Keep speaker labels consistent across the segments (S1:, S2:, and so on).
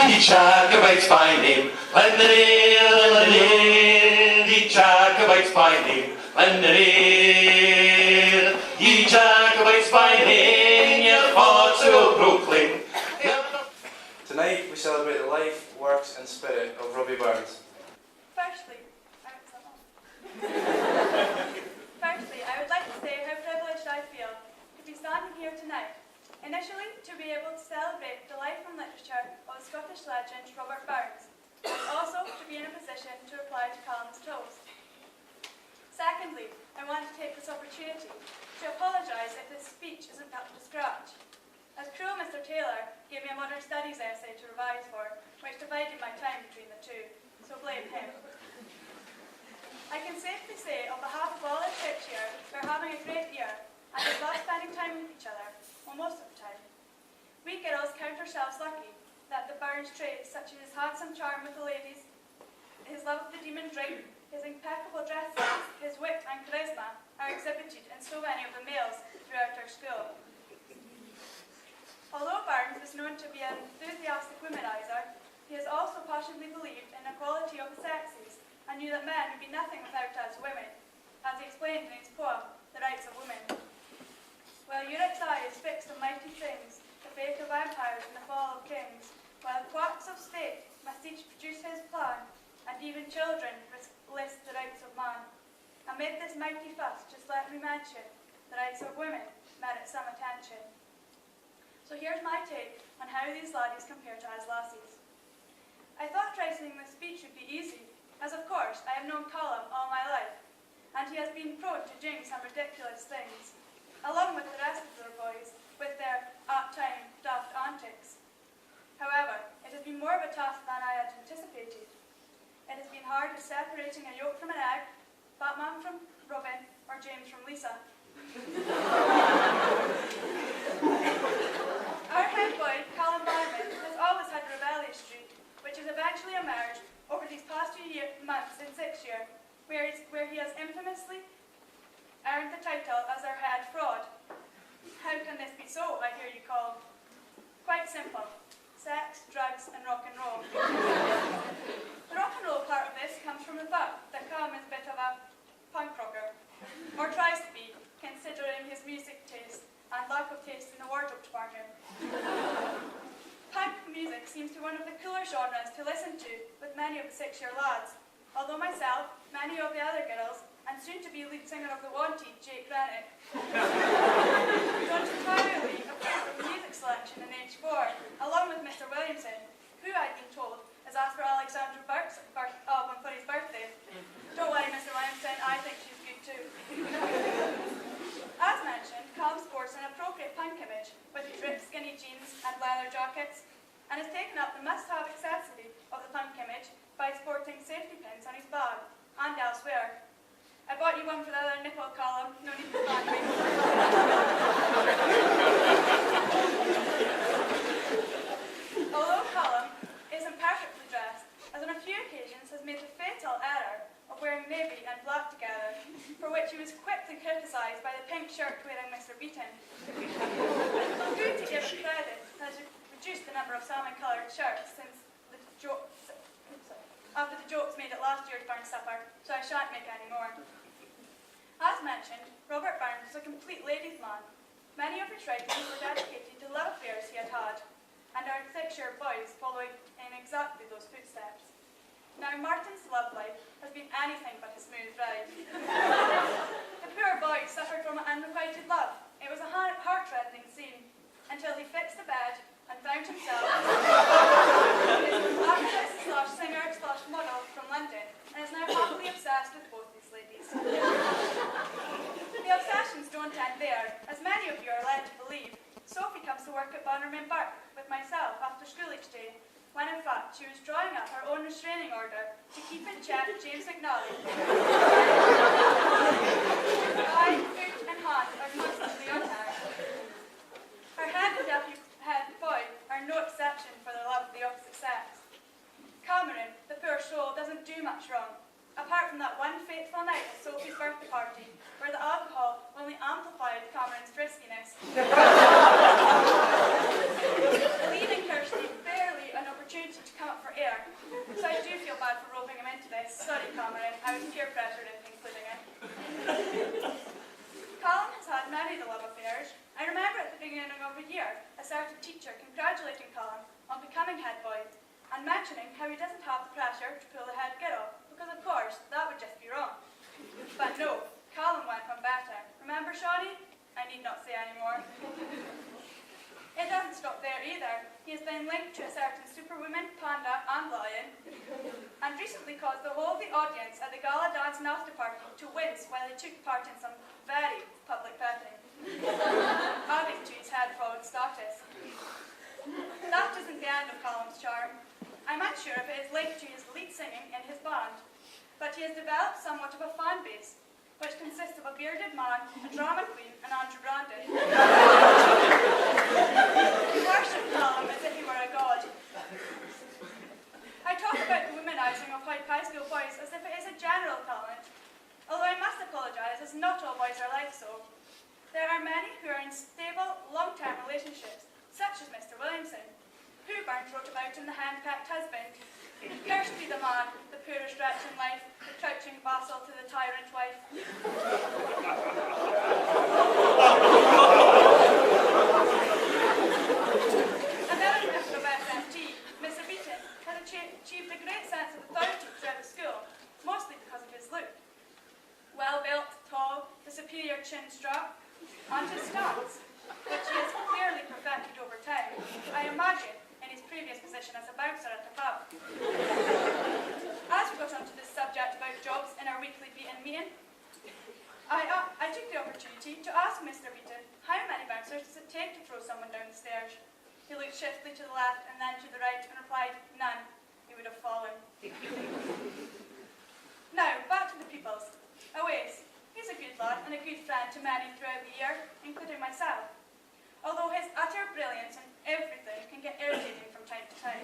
S1: Die Jacobites by name, the Jacobites by name, ye Jacobites by name, your thoughts will proclaim.
S2: Tonight we celebrate the life, works and spirit of Robbie Burns.
S3: Firstly, I would like to say how privileged I feel to be standing here tonight. Initially, to be able to celebrate the life and literature of Scottish legend Robert Burns, and also to be in a position to reply to Callum's toast. Secondly, I want to take this opportunity to apologise if this speech isn't up to scratch. As cruel Mr. Taylor gave me a modern studies essay to revise for, which divided my time between the two, so blame him. I can safely say, on behalf of all our troops here, we're having a great year, and we love spending time with each other, well, most of the time. We girls count ourselves lucky that the Burns traits, such as his handsome charm with the ladies, his love of the demon drink, his impeccable dress sense, his wit and charisma, are exhibited in so many of the males throughout our school. Although Burns is known to be an enthusiastic womanizer, he has also passionately believed in equality of the sexes and knew that men would be nothing without us women, as he explained in his poem, The Rights of Women. While Europe's eye is fixed on mighty things, the fate of empires and the fall of kings, while quacks of state must each produce his plan, and even children list the rights of man. Amid this mighty fuss, just let me mention, the rights of women merit some attention. So here's my take on how these laddies compare to us lassies. I thought writing this speech would be easy, as of course I have known Callum all my life, and he has been prone to doing some ridiculous things, along with the rest of their boys, with their, at time, daft antics. However, it has been more of a task than I had anticipated. It has been hard as separating a yolk from an egg, Batman from Robin, or James from Lisa. Our head boy, Callum Barman, has always had a rebellious streak, which has eventually emerged over these past few months in 6th year, where he has infamously earned the title as our head fraud. How can this be so, I hear you call? Quite simple. Sex, drugs and rock and roll. The rock and roll part of this comes from the fact that Callum is a bit of a punk rocker, or tries to be, considering his music taste and lack of taste in the wardrobe department. Punk music seems to be one of the cooler genres to listen to with many of the 6th year lads, although myself, many of the other girls, and soon to be lead singer of the Wanted, Jake Rennick, don't entirely approve of the music selection in H4, along with Mr. Williamson, who I've been told has asked for Alexandra Burke's album for his birthday. Don't worry, Mr. Williamson, I think she's good too. As mentioned, Callum sports an appropriate punk image with his ripped skinny jeans and leather jackets, and has taken up the must-have accessory of the punk image by sporting safety pins on his bag and elsewhere. I bought you one for the other nipple, Callum, no need to thank me. Although Callum isn't perfectly dressed, as on a few occasions has made the fatal error of wearing navy and black together, for which he was quickly criticised by the pink shirt-wearing Mr. Beaton, who, to give it credit, has reduced the number of salmon-coloured shirts since after the jokes made at last year's Burns supper, so I shan't make any more. As mentioned, Robert Burns was a complete ladies' man. Many of his writings were dedicated to love affairs he had had, and our 6th year boys following in exactly those footsteps. Now, Martin's love life has been anything but a smooth ride. The poor boy suffered from unrequited love. It was a heart-rending scene, until he fixed the bed and found himself actress / singer / model from London, and is now happily obsessed with both these ladies. The obsessions don't end there, as many of you are led to believe. Sophie comes to work at Bannerman Park with myself after school each day, when in fact she was drawing up her own restraining order to keep in check James McNally. Eye, foot and hand are constantly on her. Her head and deputy head boy are no exception for their love of the opposite sex. Cameron, the poor soul, doesn't do much wrong, apart from that one fateful night at Sophie's birthday party, where the alcohol only amplified Cameron's friskiness, leaving Kirsty barely an opportunity mad for roping him into this. Sorry, Cameron, I was peer pressured into including him. Callum has had many of the love affairs. I remember at the beginning of the year, a certain teacher congratulating Callum on becoming head boy and mentioning how he doesn't have the pressure to pull the head gear off, because of course, that would just be wrong. But no, Callum went on better. Remember Shawnee? I need not say anymore. It doesn't stop there either. He has been linked to a certain superwoman, panda and lion, and recently caused the whole of the audience at the gala dance and after party to wince while he took part in some very public petting, adding to his head-forward status. That isn't the end of Callum's charm. I'm unsure if it is linked to his lead singing in his band, but he has developed somewhat of a fan base, which consists of a bearded man, a drama queen, and Andrew Brandon. We worship Callum as if he were a god. I talk about the womanising of high school boys as if it is a general talent, although I must apologise as not all boys are like so. There are many who are in stable, long-term relationships, such as Mr. Williamson, who Burns wrote about in The Hand-Pecked Husband. Cursed be the man, the poorest wretch in life, the crouching vassal to the tyrant wife. Another member of SMT, Mr. Beaton, has achieved a great sense of authority throughout the school, mostly because of his look. Well-built, tall, the superior chin strap, and his stance, which he has clearly perfected over time, I imagine, in his previous position as a bouncer at the pub. As we got onto this subject about jobs in our weekly Beaton meeting, I took the opportunity to ask Mr. Beaton how many bouncers does it take to throw someone down the stairs. He looked shiftily to the left and then to the right and replied, none. He would have fallen. Now, back to the pupils. Owace. He's a good lad and a good friend to many throughout the year, including myself. Although his utter brilliance in everything can get irritating from time to time.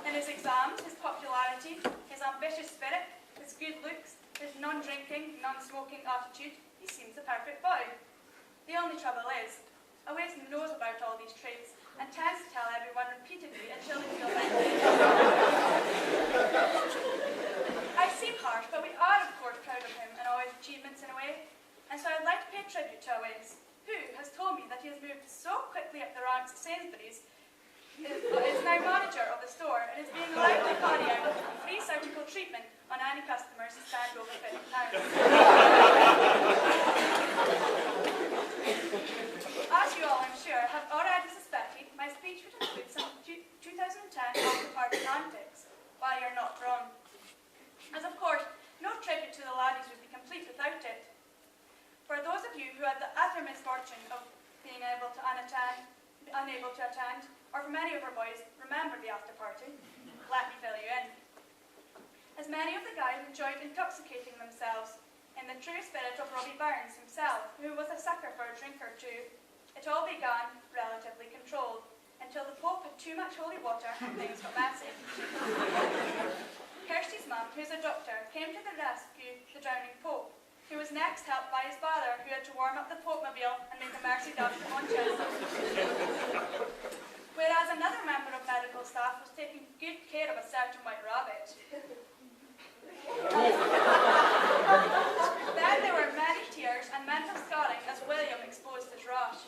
S3: In his exams, his popularity, his ambitious spirit, his good looks, his non-drinking, non-smoking attitude, he seems the perfect boy. The only trouble is, Owace knows about all these traits and tends to tell everyone repeatedly until they feel like I seem harsh, but we are of course proud of him and all his achievements in a way, and so I'd like to pay tribute to Owace, who has told me that he has moved so quickly up the ranks at Sainsbury's, is now manager of the store and is being allowed to carry out free surgical treatment on any customers who spend over £50. As you all, I'm sure, have already suspected, my speech would include some 2010 after-party antics, but you're not wrong. As of course, no tribute to the laddies would be complete without it. For those of you who had the utter misfortune of being unable to attend, or for many of our boys, remember the after-party, let me fill you in. As many of the guys enjoyed intoxicating themselves in the true spirit of Robbie Burns himself, who was a sucker for a drink or two, it all began relatively controlled, until the Pope had too much holy water and things got messy. Kirsty's mum, who's a doctor, came to the rescue the drowning Pope, who was next helped by his father, who had to warm up the Pope-mobile and make a mercy dash to Manchester. Whereas another member of medical staff was taking good care of a certain white rabbit. Then there were many tears and mental scarring as William exposed his rash.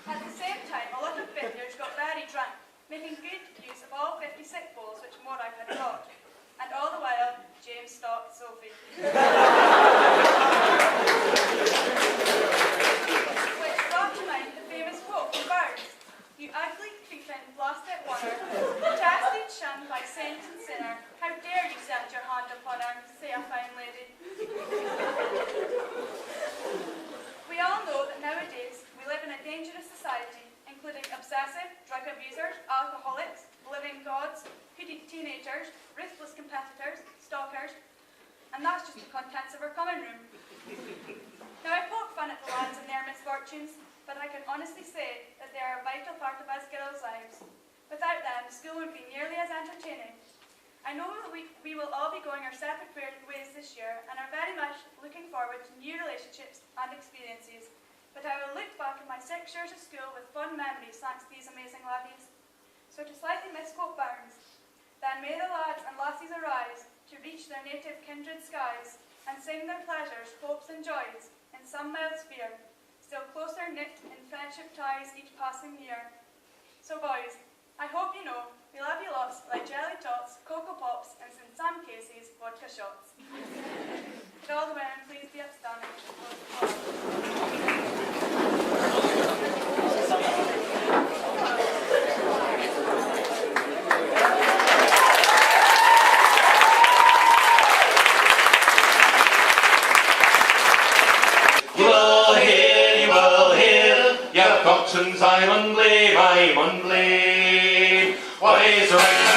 S3: At the same time, a lot of vintners got very drunk, making good use of all 50 sick bowls which Morag had got. And all the while, James stalked Sophie. Which brought to mind the famous quote from Burns, "You ugly, creeping, blasted wanner, detested, shunned by saint and sinner, how dare you set your hand upon her, say a fine lady." We all know that nowadays we live in a dangerous society, including obsessive, drug abusers, alcoholics, living gods, hooded teenagers, ruthless competitors, stalkers, and that's just the contents of our common room. Now I poke fun at the lads and their misfortunes, but I can honestly say that they are a vital part of us girls' lives. Without them, school would be nearly as entertaining. I know that we will all be going our separate ways this year and are very much looking forward to new relationships and experiences, but I will look back at my 6 years of school with fond memories thanks to these amazing laddies. So to slightly misquote Burns, then And may the lads and lassies arise to reach their native kindred skies, and sing their pleasures, hopes and joys in some mild sphere, still closer knit in friendship ties each passing year. So boys, I hope you know we love you lots like jelly tots, cocoa pops, and in some cases, vodka shots. Could all the women please be upstanding and close the door.
S1: You will hear, your coxswains, I'm on blame, What is right?